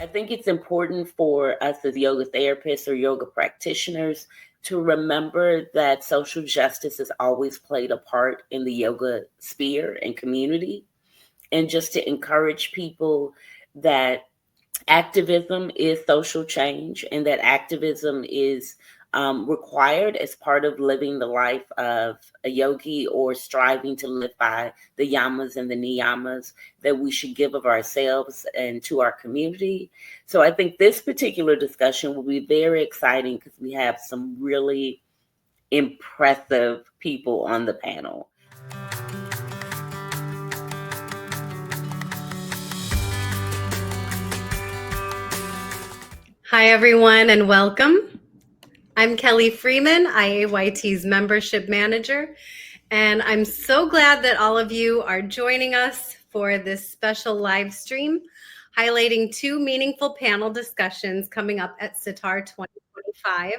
I think it's important for us as yoga therapists or yoga practitioners to remember that social justice has always played a part in the yoga sphere and community, and just to encourage people that activism is social change and that activism is required as part of living the life of a yogi or striving to live by the yamas and the niyamas that we should give of ourselves and to our community. So I think this particular discussion will be very exciting because we have some really impressive people on the panel. Hi, everyone, and welcome. I'm Kelly Freeman, IAYT's membership manager, and I'm so glad that all of you are joining us for this special live stream highlighting two meaningful panel discussions coming up at SYTAR 2025,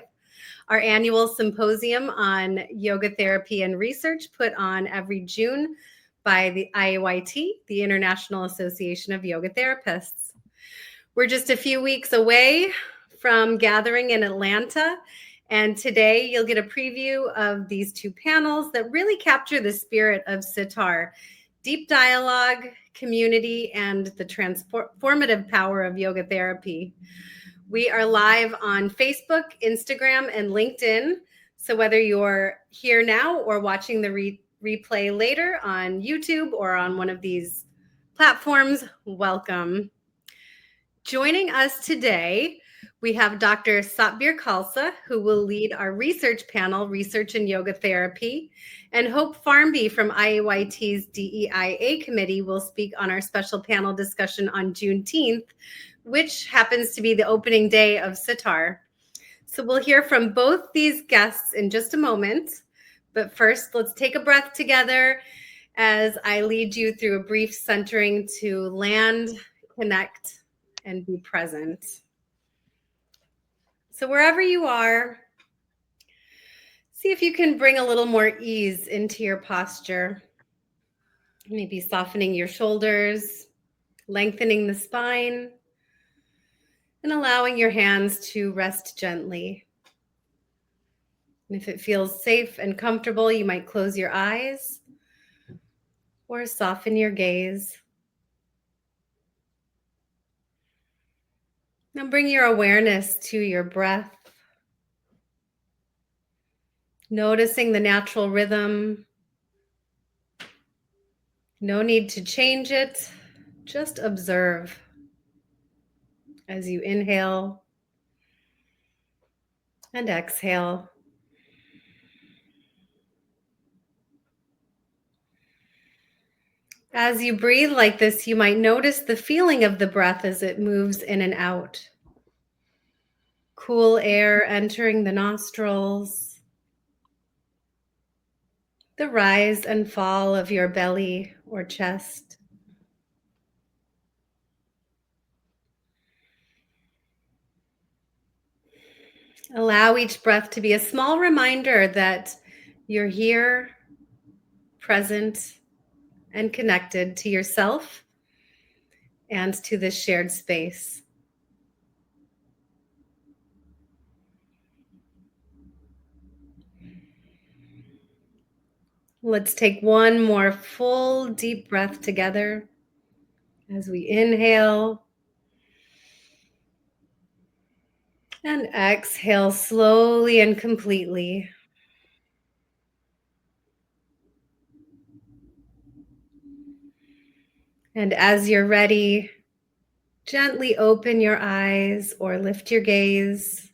our annual symposium on yoga therapy and research put on every June by the IAYT, the International Association of Yoga Therapists. We're just a few weeks away from gathering in Atlanta, and today you'll get a preview of these two panels that really capture the spirit of SYTAR: deep dialogue, community, and the transformative power of yoga therapy. We are live on Facebook, Instagram, and LinkedIn. So whether you're here now or watching the replay later on YouTube or on one of these platforms, welcome. Joining us today, we have Dr. Satbir Khalsa, who will lead our research panel, Research in Yoga Therapy, and Hope Farmby from IAYT's DEIA committee will speak on our special panel discussion on Juneteenth, which happens to be the opening day of SYTAR. So we'll hear from both these guests in just a moment, but first let's take a breath together as I lead you through a brief centering to land, connect, and be present. So wherever you are, see if you can bring a little more ease into your posture. Maybe softening your shoulders, lengthening the spine, and allowing your hands to rest gently. And if it feels safe and comfortable, you might close your eyes or soften your gaze. Now bring your awareness to your breath, noticing the natural rhythm. No need to change it, just observe as you inhale and exhale. As you breathe like this, you might notice the feeling of the breath as it moves in and out. Cool air entering the nostrils, the rise and fall of your belly or chest. Allow each breath to be a small reminder that you're here, present, and connected to yourself and to this shared space. Let's take one more full deep breath together as we inhale and exhale slowly and completely. And as you're ready, gently open your eyes or lift your gaze.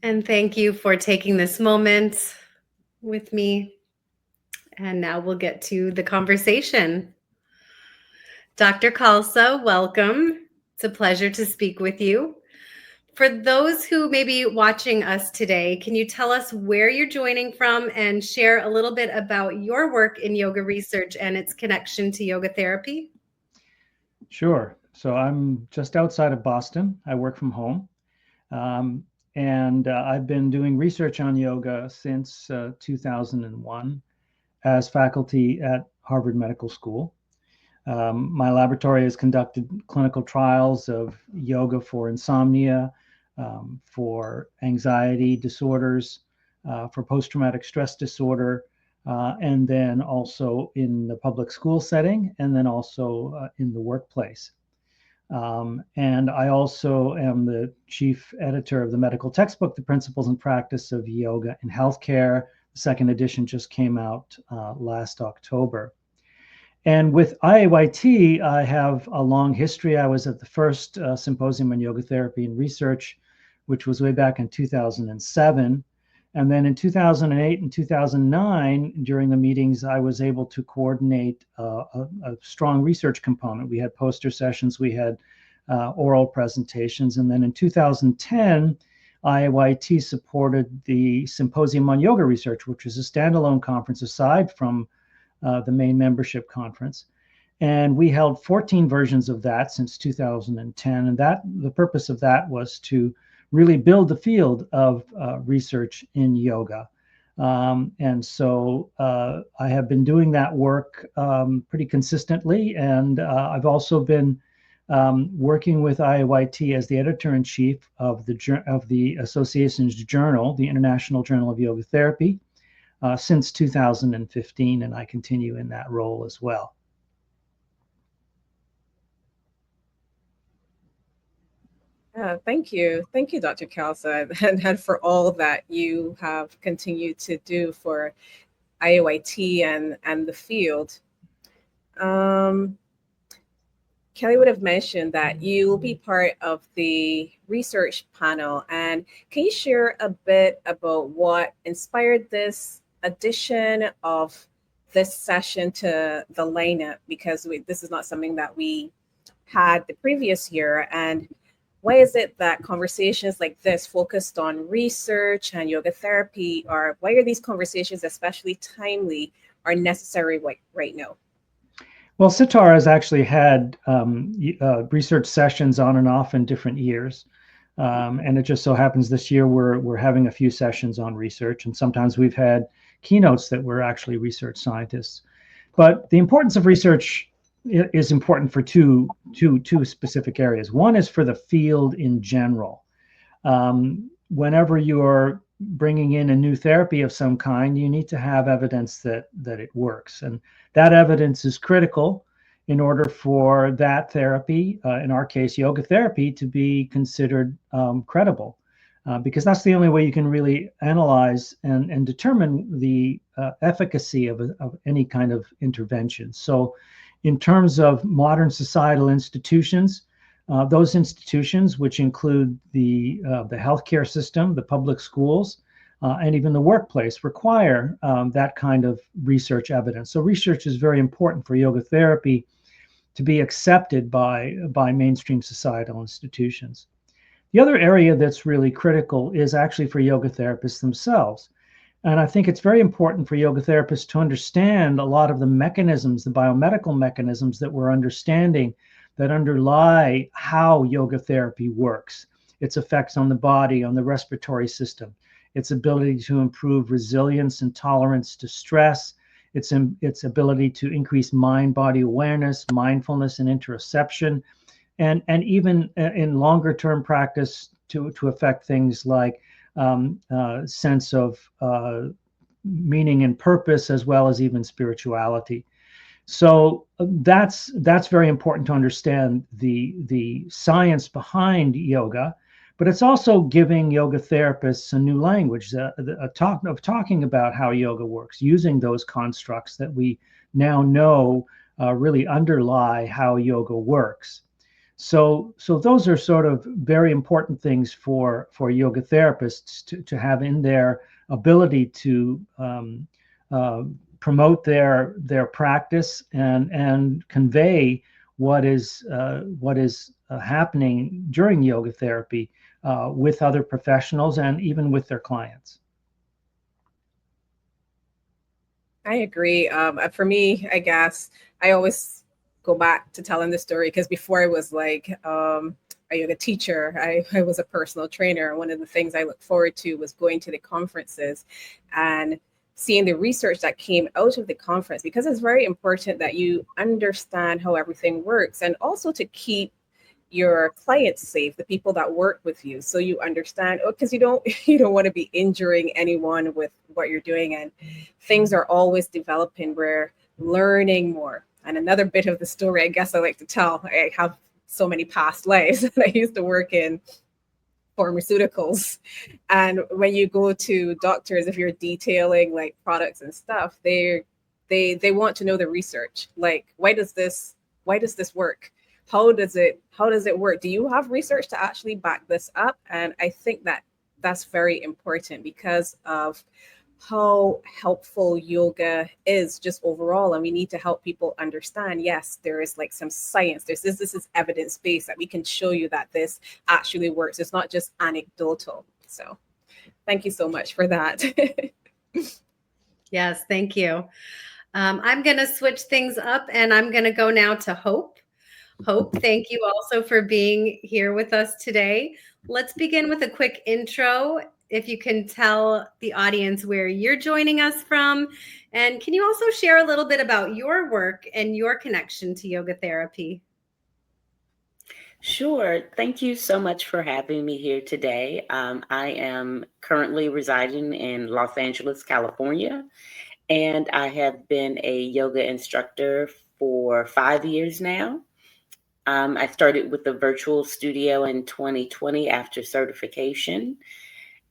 And thank you for taking this moment with me. And now we'll get to the conversation. Dr. Khalsa, welcome. It's a pleasure to speak with you. For those who may be watching us today, can you tell us where you're joining from and share a little bit about your work in yoga research and its connection to yoga therapy? Sure. So I'm just outside of Boston. I work from home. And I've been doing research on yoga since 2001 as faculty at Harvard Medical School. My laboratory has conducted clinical trials of yoga for insomnia, for anxiety disorders, for post-traumatic stress disorder, and then also in the public school setting, and then also in the workplace. And I also am the chief editor of the medical textbook, The Principles and Practice of Yoga in Healthcare. The second edition just came out last October. And with IAYT, I have a long history. I was at the first symposium on yoga therapy and research, which was way back in 2007. And then in 2008 and 2009, during the meetings, I was able to coordinate a strong research component. We had poster sessions, we had oral presentations. And then in 2010, IAYT supported the Symposium on Yoga Research, which was a standalone conference aside from the main membership conference. And we held 14 versions of that since 2010. And the purpose of that was to really build the field of research in yoga. And so I have been doing that work pretty consistently. And I've also been working with IAYT as the editor-in-chief of the association's journal, the International Journal of Yoga Therapy, since 2015, and I continue in that role as well. Thank you, Dr. Khalsa, and for all that you have continued to do for IAYT and the field. Kelly would have mentioned that you will be part of the research panel, and can you share a bit about what inspired this addition of this session to the lineup? Because this is not something that we had the previous year, and why is it that conversations like this focused on research and yoga therapy, or why are these conversations especially timely or necessary right now? Well, SYTAR has actually had research sessions on and off in different years. And it just so happens this year we're having a few sessions on research, and sometimes we've had keynotes that were actually research scientists. But the importance of research is important for two specific areas. One is for the field in general. Whenever you're bringing in a new therapy of some kind, you need to have evidence that it works. And that evidence is critical in order for that therapy, in our case, yoga therapy, to be considered credible. Because that's the only way you can really analyze and determine the efficacy of any kind of intervention. So in terms of modern societal institutions, those institutions, which include the healthcare system, the public schools, and even the workplace, require that kind of research evidence. So research is very important for yoga therapy to be accepted by mainstream societal institutions. The other area that's really critical is actually for yoga therapists themselves. And I think it's very important for yoga therapists to understand a lot of the mechanisms, the biomedical mechanisms that we're understanding that underlie how yoga therapy works, its effects on the body, on the respiratory system, its ability to improve resilience and tolerance to stress, its ability to increase mind-body awareness, mindfulness, and interoception, and even in longer-term practice to affect things like sense of meaning and purpose, as well as even spirituality. So that's very important to understand the science behind yoga, but it's also giving yoga therapists a new language, talking about how yoga works, using those constructs that we now know really underlie how yoga works. So those are sort of very important things for yoga therapists to have in their ability to promote their practice and convey what is happening during yoga therapy with other professionals and even with their clients. I agree. For me, I guess I always go back to telling the story because before I was like a yoga teacher, I was a personal trainer. One of the things I looked forward to was going to the conferences and seeing the research that came out of the conference, because it's very important that you understand how everything works, and also to keep your clients safe, the people that work with you, so you understand, because you don't want to be injuring anyone with what you're doing, and things are always developing. We're learning more. And another bit of the story I guess I like to tell, I have so many past lives. I used to work in pharmaceuticals, and when you go to doctors, if you're detailing like products and stuff, they want to know the research, like why does this work, how does it work, do you have research to actually back this up? And I think that that's very important because of how helpful yoga is just overall. And we need to help people understand, yes, there is like some science, this is evidence-based, that we can show you that this actually works. It's not just anecdotal. So thank you so much for that. Yes, thank you. I'm going to switch things up, and I'm going to go now to Hope. Hope, thank you also for being here with us today. Let's begin with a quick intro. If you can tell the audience where you're joining us from, and can you also share a little bit about your work and your connection to yoga therapy? Sure. Thank you so much for having me here today. I am currently residing in Los Angeles, California, and I have been a yoga instructor for 5 years now. I started with a virtual studio in 2020 after certification.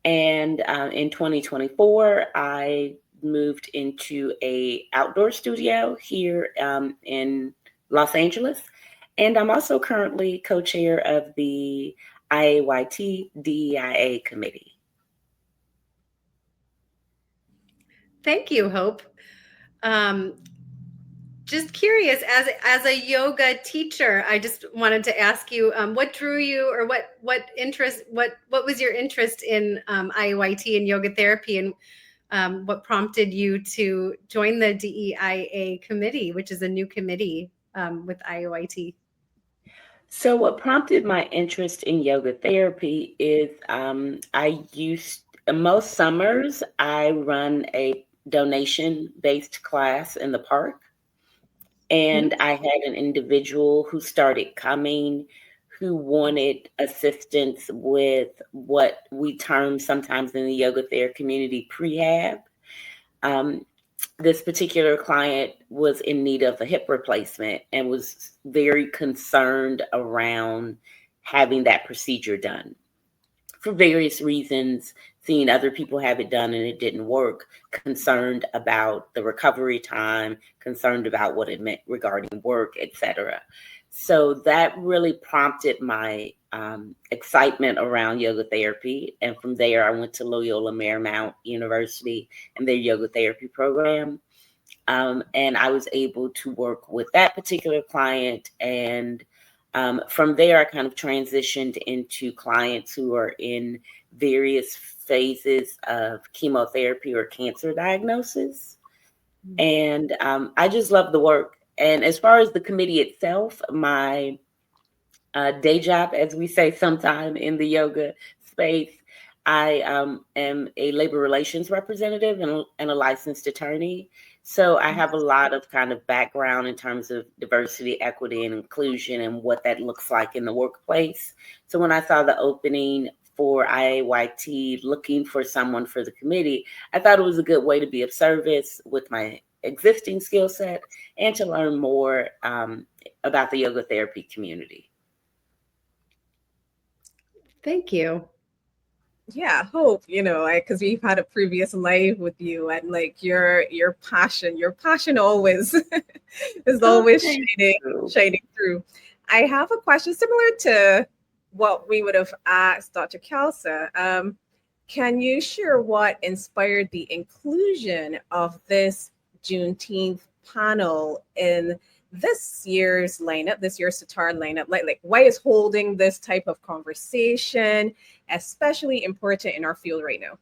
And in 2024, I moved into a outdoor studio here in Los Angeles. And I'm also currently co-chair of the IAYT DEIA committee. Thank you, Hope. Just curious, as a yoga teacher, I just wanted to ask you, what drew you, or what was your interest in IAYT and yoga therapy, and what prompted you to join the DEIA committee, which is a new committee with IAYT? So what prompted my interest in yoga therapy is most summers, I run a donation-based class in the park. And I had an individual who started coming who wanted assistance with what we term sometimes in the yoga therapy community prehab. This particular client was in need of a hip replacement and was very concerned around having that procedure done for various reasons, seeing other people have it done and it didn't work, concerned about the recovery time, concerned about what it meant regarding work, etc. So that really prompted my excitement around yoga therapy. And from there, I went to Loyola Marymount University and their yoga therapy program. And I was able to work with that particular client. And from there, I kind of transitioned into clients who are in various phases of chemotherapy or cancer diagnosis. And I just love the work. And as far as the committee itself, my day job, as we say sometime in the yoga space, I am a labor relations representative and a licensed attorney. So I have a lot of kind of background in terms of diversity, equity, and inclusion and what that looks like in the workplace. So when I saw the opening for IAYT looking for someone for the committee, I thought it was a good way to be of service with my existing skill set and to learn more about the yoga therapy community. Thank you. Yeah, Hope, because we've had a previous live with you, and like your passion always is always shining through. I have a question similar to what we would have asked Dr. Kelsa. Can you share what inspired the inclusion of this Juneteenth panel in this year's lineup, this year's SYTAR lineup? Like why is holding this type of conversation especially important in our field right now?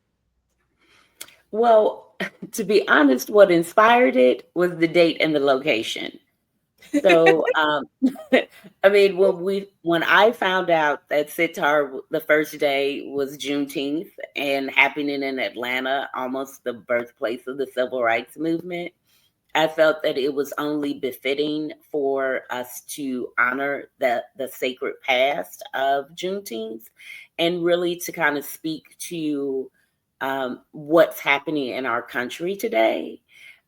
Well, to be honest, what inspired it was the date and the location. So, I mean, when I found out that SYTAR, the first day was Juneteenth and happening in Atlanta, almost the birthplace of the civil rights movement, I felt that it was only befitting for us to honor the sacred past of Juneteenth and really to kind of speak to what's happening in our country today.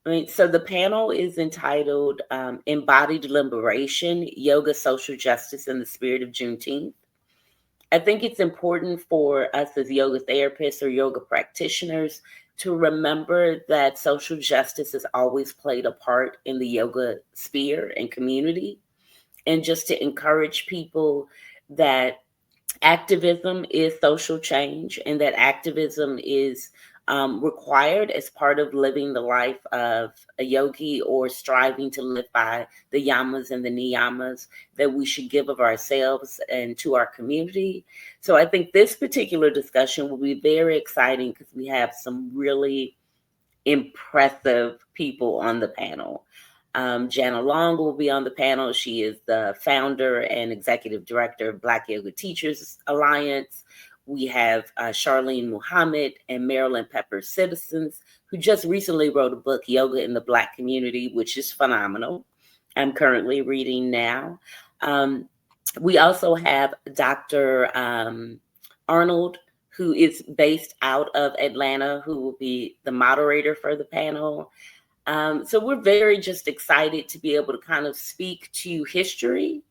I mean, so the panel is entitled Embodied Liberation, Yoga, Social Justice, and the Spirit of Juneteenth. I think it's important for us as yoga therapists or yoga practitioners to remember that social justice has always played a part in the yoga sphere and community, and just to encourage people that activism is social change and that activism is required as part of living the life of a yogi or striving to live by the yamas and the niyamas that we should give of ourselves and to our community. So I think this particular discussion will be very exciting because we have some really impressive people on the panel. Jana Long will be on the panel. She is the founder and executive director of Black Yoga Teachers Alliance. We have Charlene Muhammad and Marilyn Pepper Citizens, who just recently wrote a book, Yoga in the Black Community, which is phenomenal. I'm currently reading now. We also have Dr. Arnold, who is based out of Atlanta, who will be the moderator for the panel. So we're very just excited to be able to kind of speak to history,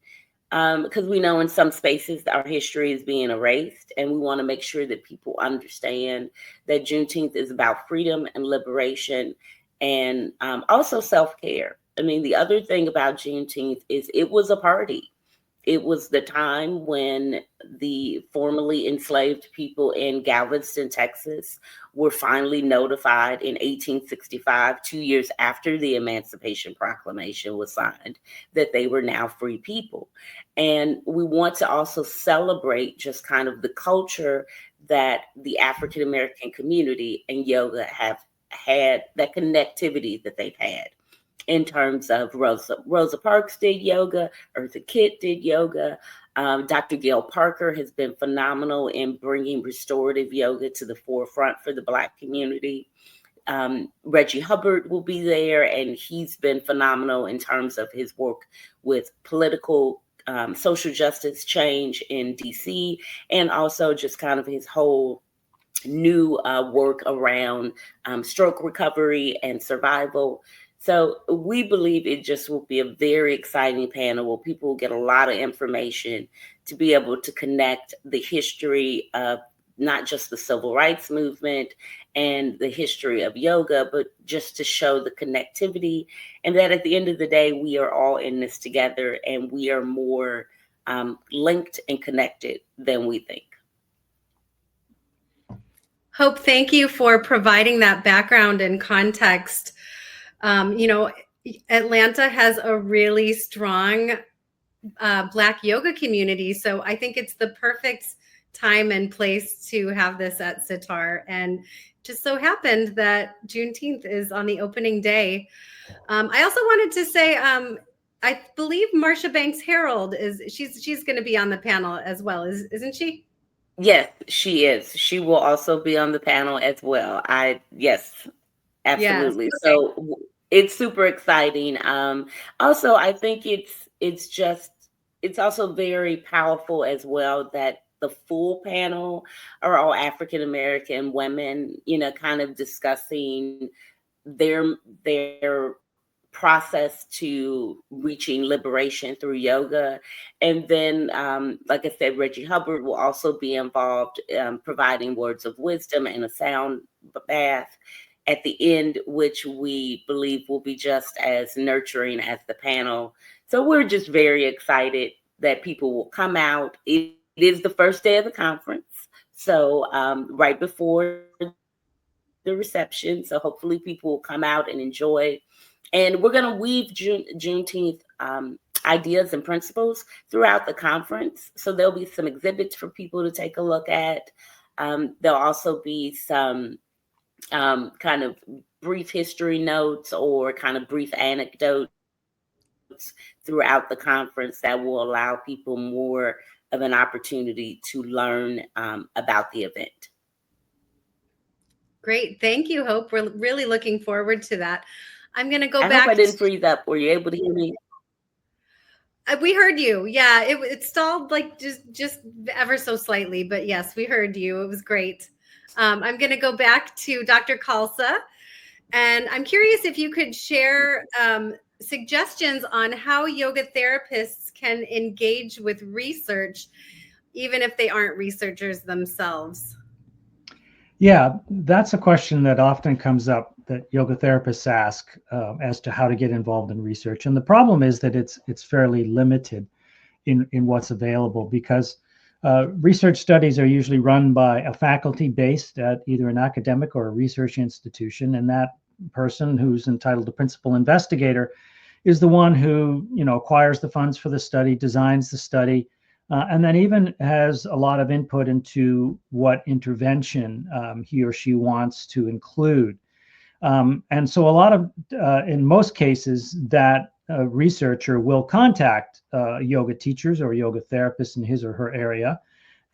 because we know in some spaces our history is being erased, and we want to make sure that people understand that Juneteenth is about freedom and liberation and also self-care. I mean, the other thing about Juneteenth is it was a party. It was the time when the formerly enslaved people in Galveston, Texas, were finally notified in 1865, 2 years after the Emancipation Proclamation was signed, that they were now free people. And we want to also celebrate just kind of the culture that the African American community and yoga have had, that connectivity that they've had. In terms of Rosa Parks did yoga, Eartha Kitt did yoga. Dr. Gail Parker has been phenomenal in bringing restorative yoga to the forefront for the Black community. Reggie Hubbard will be there, and he's been phenomenal in terms of his work with political social justice change in DC, and also just kind of his whole new work around stroke recovery and survival. So we believe it just will be a very exciting panel where people will get a lot of information to be able to connect the history of not just the civil rights movement and the history of yoga, but just to show the connectivity, and that at the end of the day, we are all in this together and we are more linked and connected than we think. Hope, thank you for providing that background and context. Atlanta has a really strong Black yoga community, so I think it's the perfect time and place to have this at SYTAR. And just so happened that Juneteenth is on the opening day. I also wanted to say, I believe Marsha Banks Harold she's going to be on the panel as well, isn't she? Yes, she is. She will also be on the panel as well. Yes, absolutely. Yes, okay. So it's super exciting. Also, I think it's also very powerful as well that the full panel are all African American women, kind of discussing their process to reaching liberation through yoga. And then, like I said, Reggie Hubbard will also be involved, providing words of wisdom and a sound bath at the end, which we believe will be just as nurturing as the panel. So we're just very excited that people will come out. It is the first day of the conference, so right before the reception. So hopefully people will come out and enjoy. And we're going to weave Juneteenth ideas and principles throughout the conference. So there'll be some exhibits for people to take a look at. There'll also be some kind of brief history notes or kind of brief anecdotes notes throughout the conference that will allow people more of an opportunity to learn about the event. Great. Thank you, Hope. We're really looking forward to that. I'm going to go I back. hope I didn't freeze up. Were you able to hear me? We heard you. Yeah, it stalled like just ever so slightly, but yes, we heard you. It was great. I'm going to go back to Dr. Khalsa, and I'm curious if you could share suggestions on how yoga therapists can engage with research, even if they aren't researchers themselves. Yeah, that's a question that often comes up that yoga therapists ask as to how to get involved in research. And the problem is that it's fairly limited in what's available, because research studies are usually run by a faculty based at either an academic or a research institution. And that person, who's entitled to principal investigator, is the one who, acquires the funds for the study, designs the study, and then even has a lot of input into what intervention he or she wants to include. And so a lot of, in most cases, that researcher will contact yoga teachers or yoga therapists in his or her area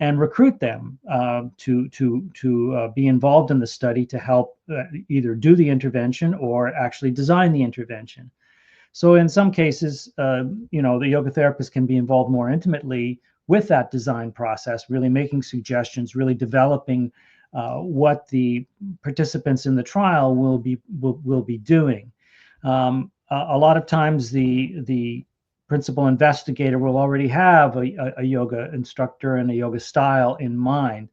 and recruit them to be involved in the study to help either do the intervention or actually design the intervention. So in some cases, the yoga therapist can be involved more intimately with that design process, really making suggestions, really developing what the participants in the trial will be doing. A lot of times, the principal investigator will already have a yoga instructor and a yoga style in mind,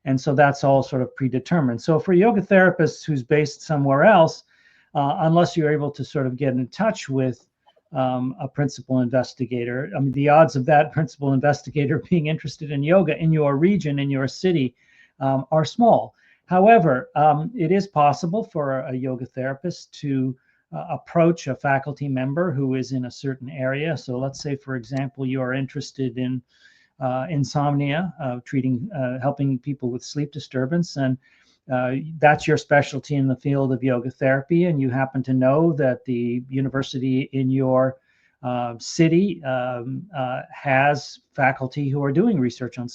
and so that's all sort of predetermined. So for yoga therapists who's based somewhere else, unless you're able to sort of get in touch with a principal investigator, I mean, the odds of that principal investigator being interested in yoga in your region, in your city, are small. However, it is possible for a yoga therapist to approach a faculty member who is in a certain area. So let's say, for example, you are interested in insomnia, helping people with sleep disturbance, and that's your specialty in the field of yoga therapy, and you happen to know that the university in your city has faculty who are doing research on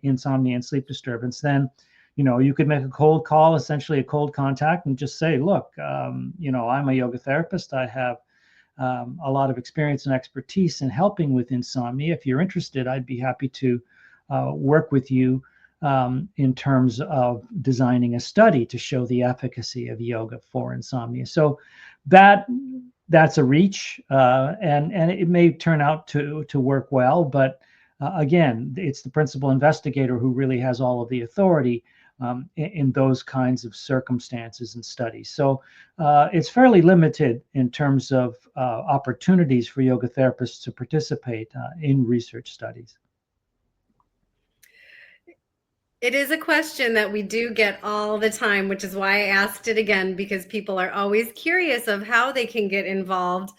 insomnia and sleep disturbance. Then you could make a cold call, essentially a cold contact, and just say, look, I'm a yoga therapist. I have a lot of experience and expertise in helping with insomnia. If you're interested, I'd be happy to work with you in terms of designing a study to show the efficacy of yoga for insomnia. So that's a reach, and it may turn out to work well, but again, it's the principal investigator who really has all of the authority in those kinds of circumstances and studies. So it's fairly limited in terms of opportunities for yoga therapists to participate in research studies. It is a question that we do get all the time, which is why I asked it again, because people are always curious of how they can get involved.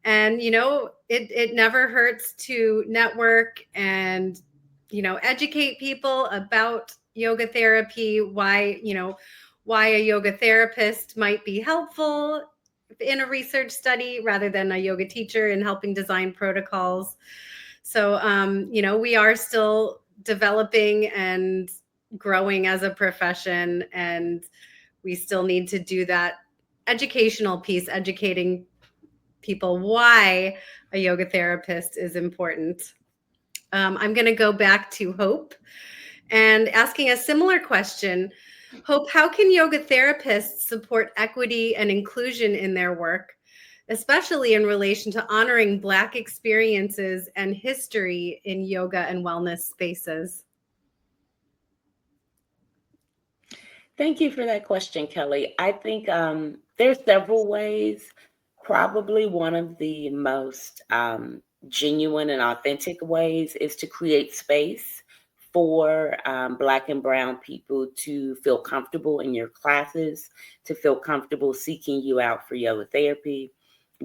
And, it never hurts to network and, educate people about yoga therapy, why a yoga therapist might be helpful in a research study rather than a yoga teacher in helping design protocols. So, we are still developing and growing as a profession, and we still need to do that educational piece, educating people why a yoga therapist is important. I'm going to go back to Hope and asking a similar question. Hope, how can yoga therapists support equity and inclusion in their work, especially in relation to honoring Black experiences and history in yoga and wellness spaces? Thank you for that question, Kelly. I think there's several ways. Probably one of the most genuine and authentic ways is to create space for Black and Brown people to feel comfortable in your classes, to feel comfortable seeking you out for yoga therapy,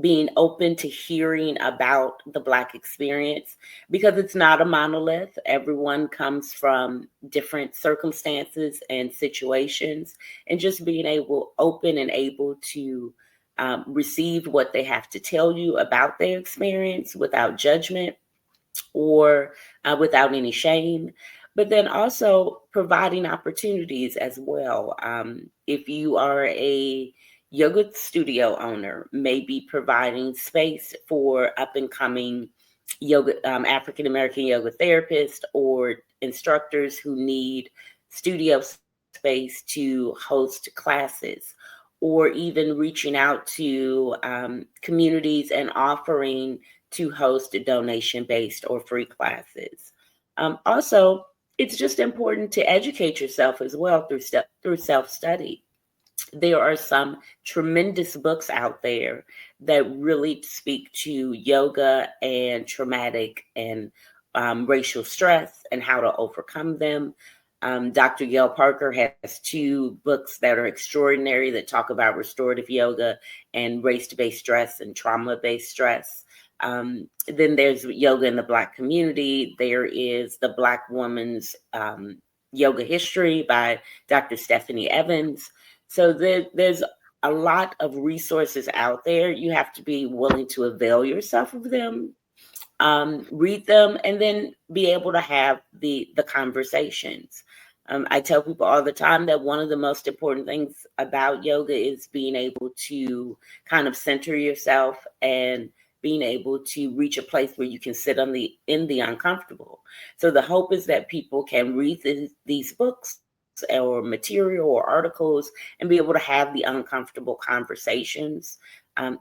being open to hearing about the Black experience, because it's not a monolith. Everyone comes from different circumstances and situations, and just being open and able to receive what they have to tell you about their experience without judgment or without any shame, but then also providing opportunities as well. If you are a yoga studio owner, maybe providing space for up and coming yoga, African American yoga therapists or instructors who need studio space to host classes, or even reaching out to communities and offering to host donation-based or free classes. Also, it's just important to educate yourself as well through self-study. There are some tremendous books out there that really speak to yoga and traumatic and racial stress and how to overcome them. Dr. Gail Parker has 2 books that are extraordinary that talk about restorative yoga and race-based stress and trauma-based stress. Then there's Yoga in the Black Community. There is The Black Woman's Yoga History by Dr. Stephanie Evans. So there's a lot of resources out there. You have to be willing to avail yourself of them, read them, and then be able to have the conversations. I tell people all the time that one of the most important things about yoga is being able to kind of center yourself and being able to reach a place where you can sit in the uncomfortable. So the hope is that people can read these books or material or articles and be able to have the uncomfortable conversations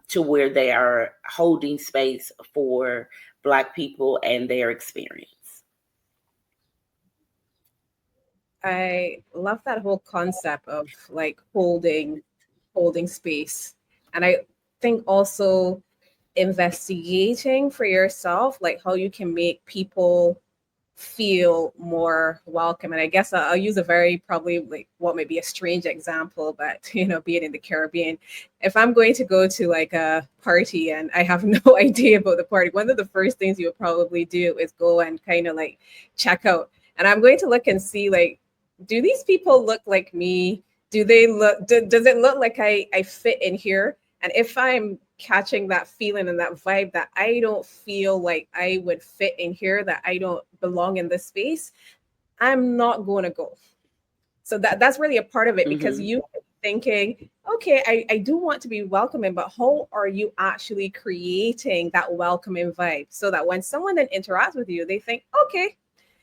to where they are holding space for Black people and their experience. I love that whole concept of like holding space. And I think also investigating for yourself, like how you can make people feel more welcome. And I guess I'll use a very probably like what may be a strange example, but being in the Caribbean, if I'm going to go to like a party and I have no idea about the party, one of the first things you would probably do is go and kind of like check out. And I'm going to look and see like, do these people look like me? Does it look like I fit in here? And if I'm catching that feeling and that vibe that I don't feel like I would fit in here, that I don't belong in this space, I'm not going to go. So that's really a part of it, because you thinking, okay, I do want to be welcoming, but how are you actually creating that welcoming vibe so that when someone then interacts with you, they think, okay,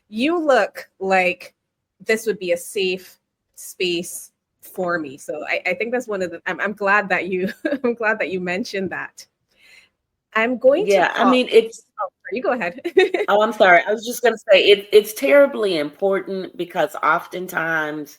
you look like this would be a safe space for me. So I think that's one of the, I'm glad that you, I'm glad that you mentioned that. I'm going to. Yeah, I mean, it's. Oh, you go ahead. Oh, I'm sorry. I was just going to say it's terribly important because oftentimes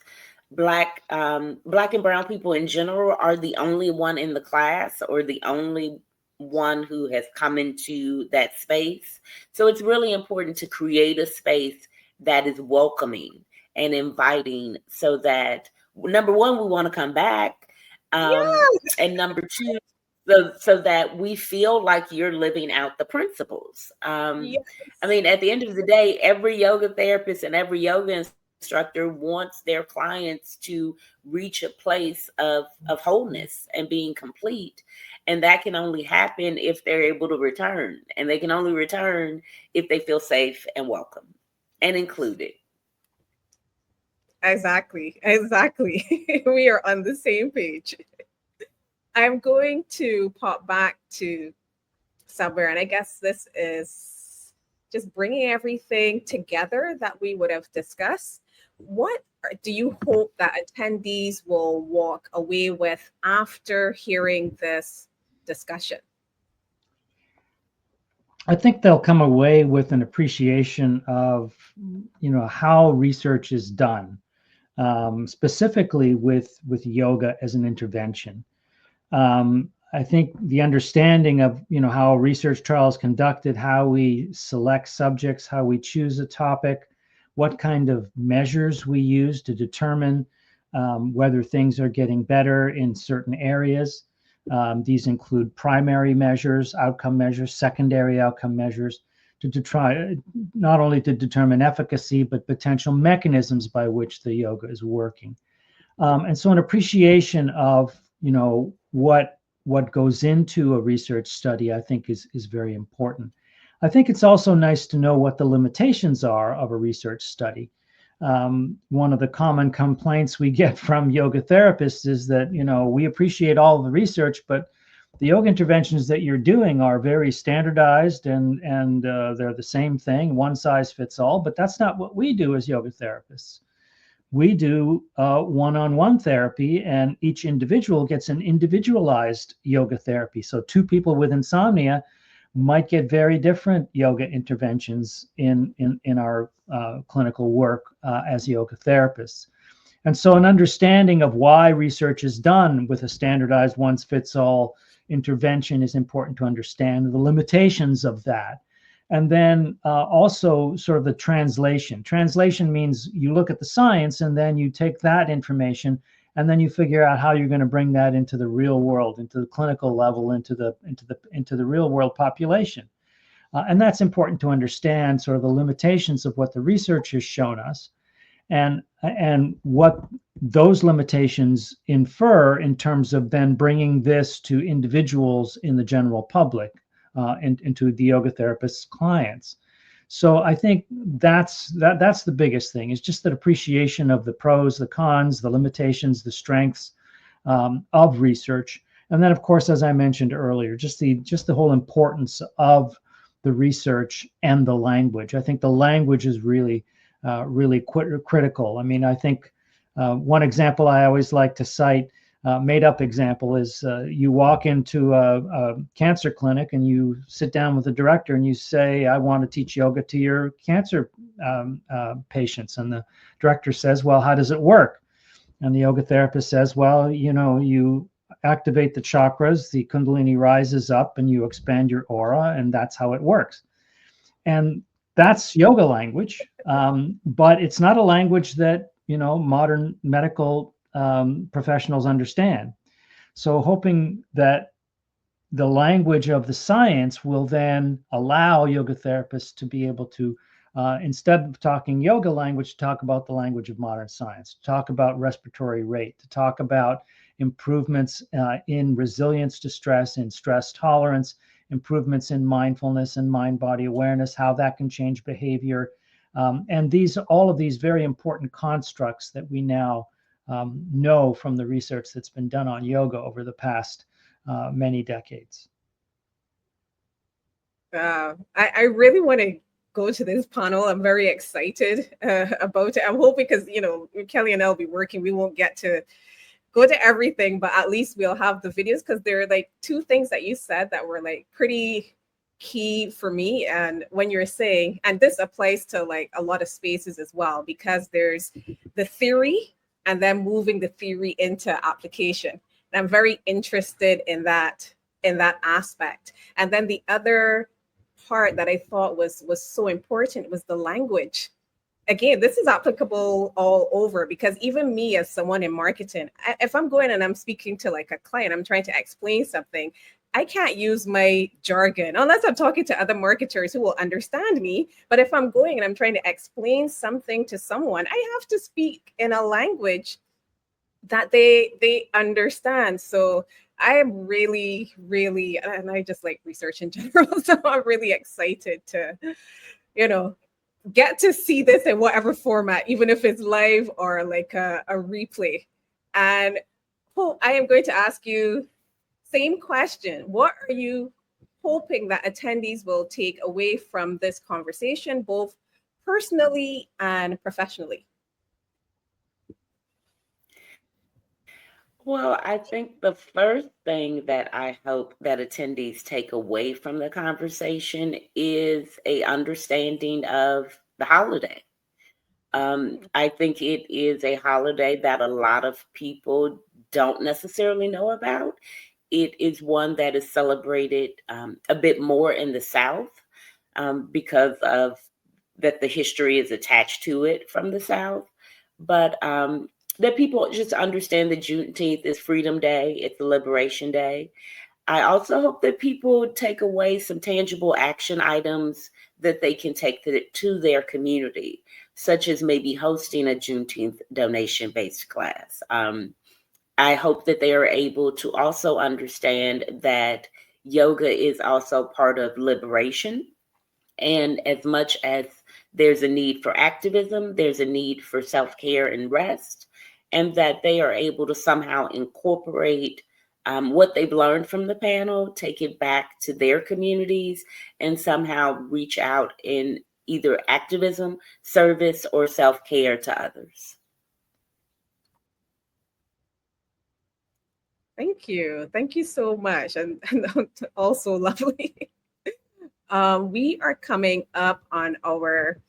Black and brown people in general are the only one in the class or the only one who has come into that space. So it's really important to create a space that is welcoming and inviting so that, number one, we want to come back. Yes. And number two, so that we feel like you're living out the principles. Yes. I mean, at the end of the day, every yoga therapist and every yoga instructor wants their clients to reach a place of wholeness and being complete. And that can only happen if they're able to return. And they can only return if they feel safe and welcome and included. Exactly. We are on the same page. I'm going to pop back to somewhere, and I guess this is just bringing everything together that we would have discussed. What do you hope that attendees will walk away with after hearing this discussion? I think they'll come away with an appreciation of, how research is done, specifically with yoga as an intervention. I think the understanding of, how a research trial is conducted, how we select subjects, how we choose a topic, what kind of measures we use to determine whether things are getting better in certain areas. These include primary measures, outcome measures, secondary outcome measures, to try not only to determine efficacy, but potential mechanisms by which the yoga is working. And so an appreciation of, what what goes into a research study, I think is very important. I think it's also nice to know what the limitations are of a research study. One of the common complaints we get from yoga therapists is that, we appreciate all the research, but the yoga interventions that you're doing are very standardized and they're the same thing, one size fits all. But that's not what we do as yoga therapists. We do one-on-one therapy, and each individual gets an individualized yoga therapy. So two people with insomnia might get very different yoga interventions in our clinical work as yoga therapists. And so an understanding of why research is done with a standardized one-fits-all intervention is important to understand the limitations of that. And then also sort of the translation. Translation means you look at the science and then you take that information and then you figure out how you're going to bring that into the real world, into the clinical level, into the real world population. And that's important to understand sort of the limitations of what the research has shown us and what those limitations infer in terms of then bringing this to individuals in the general public, into the yoga therapist's clients. So I think that's the biggest thing, is just that appreciation of the pros, the cons, the limitations, the strengths of research. And then, of course, as I mentioned earlier, just the whole importance of the research and the language. I think the language is really critical. I mean, I think one example I always like to cite, made up example, is you walk into a cancer clinic and you sit down with the director and you say, I want to teach yoga to your cancer patients. And the director says, well, how does it work? And the yoga therapist says, well, you activate the chakras, the Kundalini rises up and you expand your aura, and that's how it works. And that's yoga language, but it's not a language that, modern medical professionals understand. So hoping that the language of the science will then allow yoga therapists to be able to, instead of talking yoga language, talk about the language of modern science, to talk about respiratory rate, to talk about improvements in resilience to stress, in stress tolerance, improvements in mindfulness and mind-body awareness, how that can change behavior. And all of these very important constructs that we now know from the research that's been done on yoga over the past many decades. I really want to go to this panel. I'm very excited about it. I'm hoping, because, Kelly and I will be working, we won't get to go to everything, but at least we'll have the videos, because there are like two things that you said that were like pretty key for me. And when you're saying, and this applies to like a lot of spaces as well, because there's the theory and then moving the theory into application. And I'm very interested in that aspect. And then the other part that I thought was so important was the language. Again, this is applicable all over, because even me as someone in marketing, if I'm going and I'm speaking to like a client, I'm trying to explain something, I can't use my jargon unless I'm talking to other marketers who will understand me. But if I'm going and I'm trying to explain something to someone, I have to speak in a language that they understand. So I am really, really, and I just like research in general. So I'm really excited to, get to see this in whatever format, even if it's live or like a replay. And I am going to ask you same question. What are you hoping that attendees will take away from this conversation, both personally and professionally? Well, I think the first thing that I hope that attendees take away from the conversation is a understanding of the holiday. I think it is a holiday that a lot of people don't necessarily know about. It is one that is celebrated a bit more in the South because of that the history is attached to it from the South. But that people just understand that Juneteenth is Freedom Day, it's a Liberation Day. I also hope that people take away some tangible action items that they can take to their community, such as maybe hosting a Juneteenth donation-based class, I hope that they are able to also understand that yoga is also part of liberation. And as much as there's a need for activism, there's a need for self-care and rest, and that they are able to somehow incorporate what they've learned from the panel, take it back to their communities, and somehow reach out in either activism, service, or self-care to others. Thank you. Thank you so much. And also lovely. We are coming up on our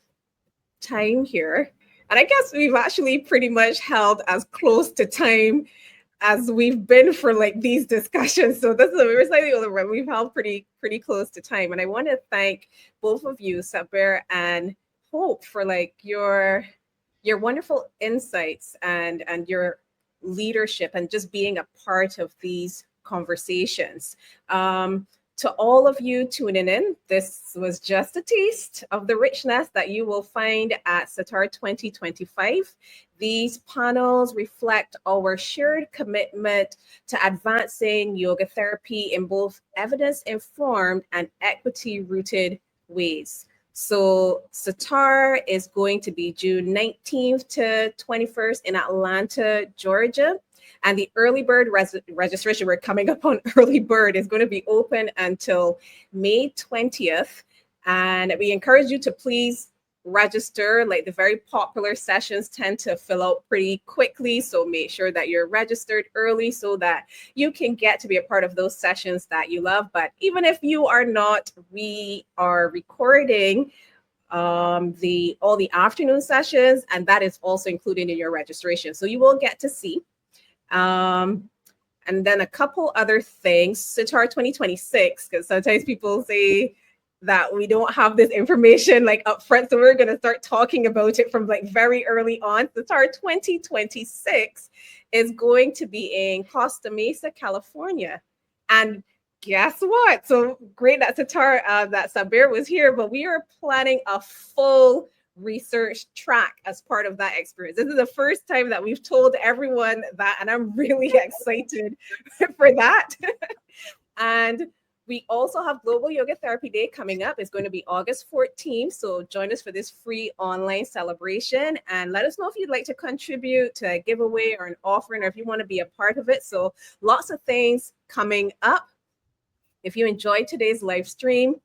time here. And I guess we've actually pretty much held as close to time as we've been for like these discussions. So this is we're slightly over. We've held pretty close to time. And I want to thank both of you, Sabir and Hope, for like your wonderful insights and your leadership and just being a part of these conversations. To all of you tuning in, this was just a taste of the richness that you will find at SYTAR 2025. These panels reflect our shared commitment to advancing yoga therapy in both evidence-informed and equity-rooted ways. So SYTAR is going to be June 19th to 21st in Atlanta, Georgia. And the early bird registration, we're coming up on early bird, is going to be open until May 20th. And we encourage you to please register. Like the very popular sessions tend to fill out pretty quickly. So make sure that you're registered early so that you can get to be a part of those sessions that you love. But even if you are not, we are recording all the afternoon sessions, and that is also included in your registration. So you will get to see. And then a couple other things, SYTAR 2026, because sometimes people say that we don't have this information like up front. So we're going to start talking about it from like very early on. SYTAR 2026 is going to be in Costa Mesa, California. And guess what? So great that SYTAR, that Sabir was here, but we are planning a full research track as part of that experience. This is the first time that we've told everyone that, and I'm really excited for that. And we also have Global Yoga Therapy Day coming up. It's going to be August 14th. So join us for this free online celebration and let us know if you'd like to contribute to a giveaway or an offering, or if you want to be a part of it. So lots of things coming up. If you enjoyed today's live stream,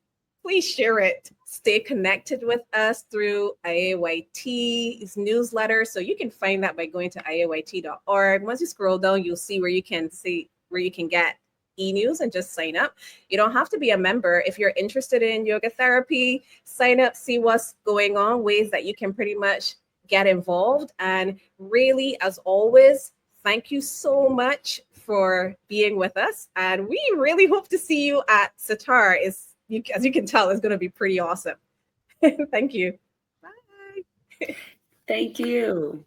please share it. Stay connected with us through IAYT's newsletter. So you can find that by going to IAYT.org. Once you scroll down, you'll see where you can get e-news and just sign up. You don't have to be a member. If you're interested in yoga therapy, sign up, see what's going on, ways that you can pretty much get involved. And really, as always, thank you so much for being with us. And we really hope to see you at SYTAR. As you can tell, it's going to be pretty awesome. Thank you. Bye. Thank you.